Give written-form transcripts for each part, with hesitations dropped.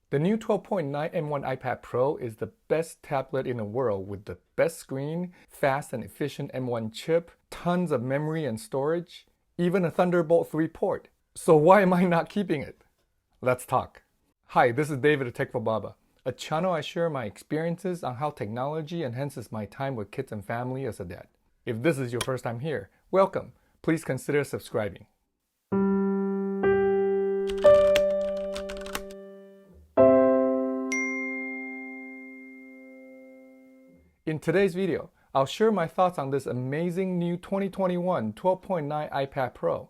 The new 12.9 M1 iPad Pro is the best tablet in the world with the best screen, fast and efficient M1 chip, tons of memory and storage, even a Thunderbolt 3 port. So why am I not keeping it? Let's talk. Hi, this is David of Tech for Baba, a channel I share my experiences on how technology enhances my time with kids and family as a dad. If this is your first time here, welcome. Please consider subscribing. In today's video, I'll share my thoughts on this amazing new 2021 12.9 iPad Pro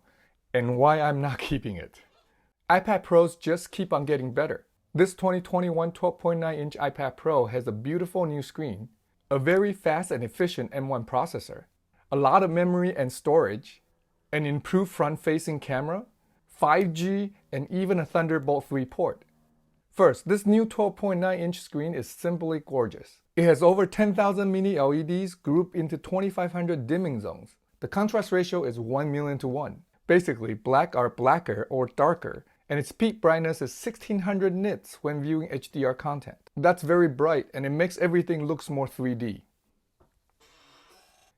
and why I'm not keeping it. iPad Pros just keep on getting better. This 2021 12.9-inch iPad Pro has a beautiful new screen, a very fast and efficient M1 processor, a lot of memory and storage, an improved front-facing camera, 5G, and even a Thunderbolt 3 port. First, this new 12.9-inch screen is simply gorgeous. It has over 10,000 mini LEDs grouped into 2,500 dimming zones. The contrast ratio is 1,000,000 to 1. Basically, black are blacker or darker, and its peak brightness is 1600 nits when viewing HDR content. That's very bright, and it makes everything look more 3D.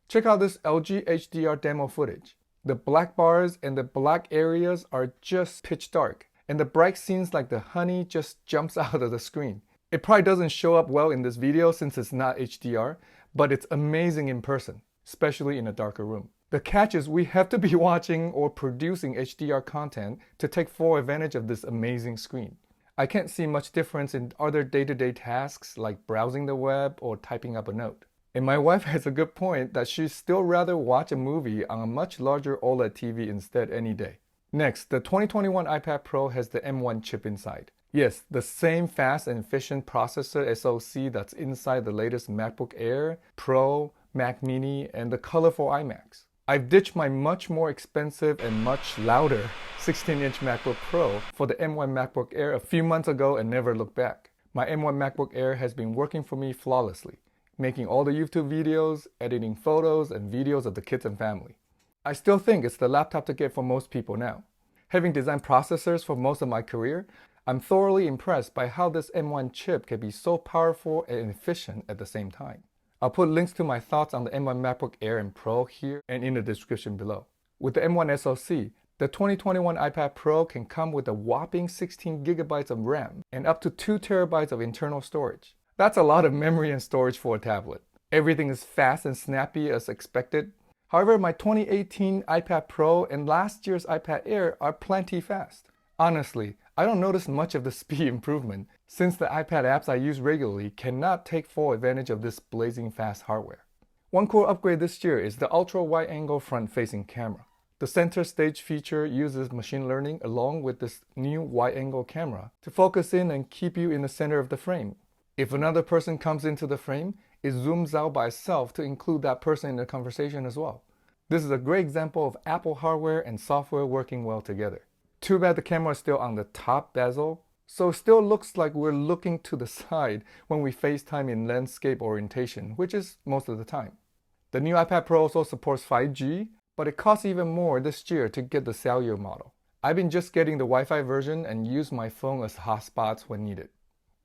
Check out this LG HDR demo footage. The black bars and the black areas are just pitch dark, and the bright scenes like the honey just jumps out of the screen. It probably doesn't show up well in this video since it's not HDR, but it's amazing in person, especially in a darker room. The catch is we have to be watching or producing HDR content to take full advantage of this amazing screen. I can't see much difference in other day-to-day tasks like browsing the web or typing up a note. And my wife has a good point that she'd still rather watch a movie on a much larger OLED TV instead any day. Next, the 2021 iPad Pro has the M1 chip inside. Yes, the same fast and efficient processor SoC that's inside the latest MacBook Air, Pro, Mac Mini, and the colorful iMacs. I've ditched my much more expensive and much louder 16-inch MacBook Pro for the M1 MacBook Air a few months ago and never looked back. My M1 MacBook Air has been working for me flawlessly, making all the YouTube videos, editing photos and videos of the kids and family. I still think it's the laptop to get for most people now. Having designed processors for most of my career, I'm thoroughly impressed by how this M1 chip can be so powerful and efficient at the same time. I'll put links to my thoughts on the M1 MacBook Air and Pro here and in the description below. With the M1 SoC, the 2021 iPad Pro can come with a whopping 16 GB of RAM and up to 2 TB of internal storage. That's a lot of memory and storage for a tablet. Everything is fast and snappy as expected. However, my 2018 iPad Pro and last year's iPad Air are plenty fast. Honestly, I don't notice much of the speed improvement since the iPad apps I use regularly cannot take full advantage of this blazing fast hardware. One cool upgrade this year is the ultra-wide-angle front-facing camera. The center stage feature uses machine learning along with this new wide-angle camera to focus in and keep you in the center of the frame. If another person comes into the frame, it zooms out by itself to include that person in the conversation as well. This is a great example of Apple hardware and software working well together. Too bad the camera is still on the top bezel, so it still looks like we're looking to the side when we FaceTime in landscape orientation, which is most of the time. The new iPad Pro also supports 5G, but it costs even more this year to get the cellular model. I've been just getting the Wi-Fi version and use my phone as hotspots when needed.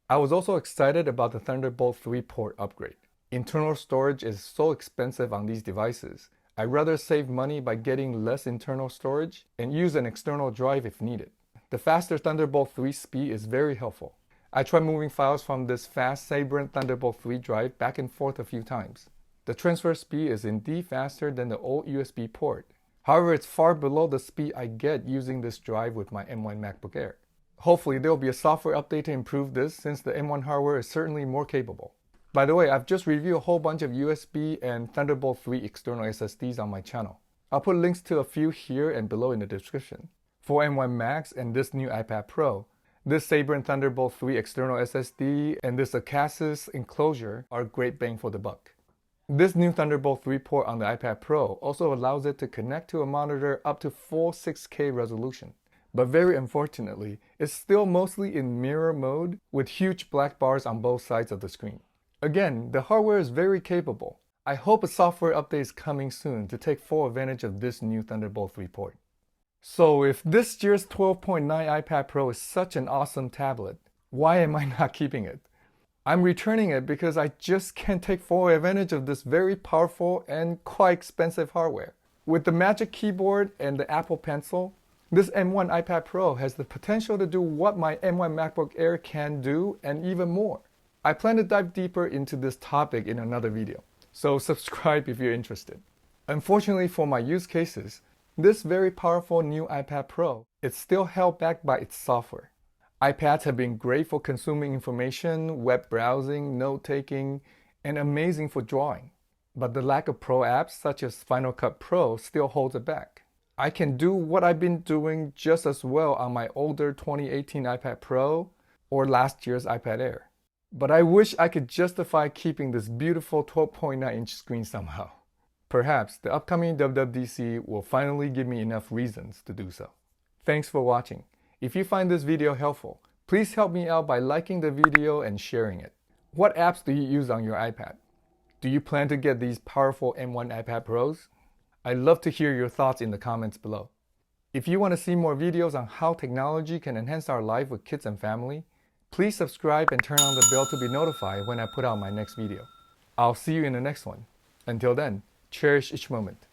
I was also excited about the Thunderbolt 3 port upgrade. Internal storage is so expensive on these devices. I'd rather save money by getting less internal storage and use an external drive if needed. The faster Thunderbolt 3 speed is very helpful. I tried moving files from this fast Sabrent Thunderbolt 3 drive back and forth a few times. The transfer speed is indeed faster than the old USB port. However, it's far below the speed I get using this drive with my M1 MacBook Air. Hopefully, there will be a software update to improve this since the M1 hardware is certainly more capable. By the way, I've just reviewed a whole bunch of USB and Thunderbolt 3 external SSDs on my channel. I'll put links to a few here and below in the description. For M1 Max and this new iPad Pro, this Sabrent Thunderbolt 3 external SSD and this Acasis enclosure are great bang for the buck. This new Thunderbolt 3 port on the iPad Pro also allows it to connect to a monitor up to full 6K resolution. But very unfortunately, it's still mostly in mirror mode with huge black bars on both sides of the screen. Again, the hardware is very capable. I hope a software update is coming soon to take full advantage of this new Thunderbolt 3 port. So if this year's 12.9 iPad Pro is such an awesome tablet, Why am I not keeping it? I'm returning it because I just can't take full advantage of this very powerful and quite expensive hardware. With the Magic Keyboard and the Apple Pencil, this M1 iPad Pro has the potential to do what my M1 MacBook Air can do and even more. I plan to dive deeper into this topic in another video, so subscribe if you're interested. Unfortunately for my use cases, this very powerful new iPad Pro is still held back by its software. iPads have been great for consuming information, web browsing, note-taking, and amazing for drawing. But the lack of pro apps such as Final Cut Pro still holds it back. I can do what I've been doing just as well on my older 2018 iPad Pro or last year's iPad Air. But I wish I could justify keeping this beautiful 12.9-inch screen somehow. Perhaps the upcoming WWDC will finally give me enough reasons to do so. Thanks for watching. If you find this video helpful, please help me out by liking the video and sharing it. What apps do you use on your iPad? Do you plan to get these powerful M1 iPad Pros? I'd love to hear your thoughts in the comments below. If you want to see more videos on how technology can enhance our life with kids and family, please subscribe and turn on the bell to be notified when I put out my next video. I'll see you in the next one. Until then, cherish each moment.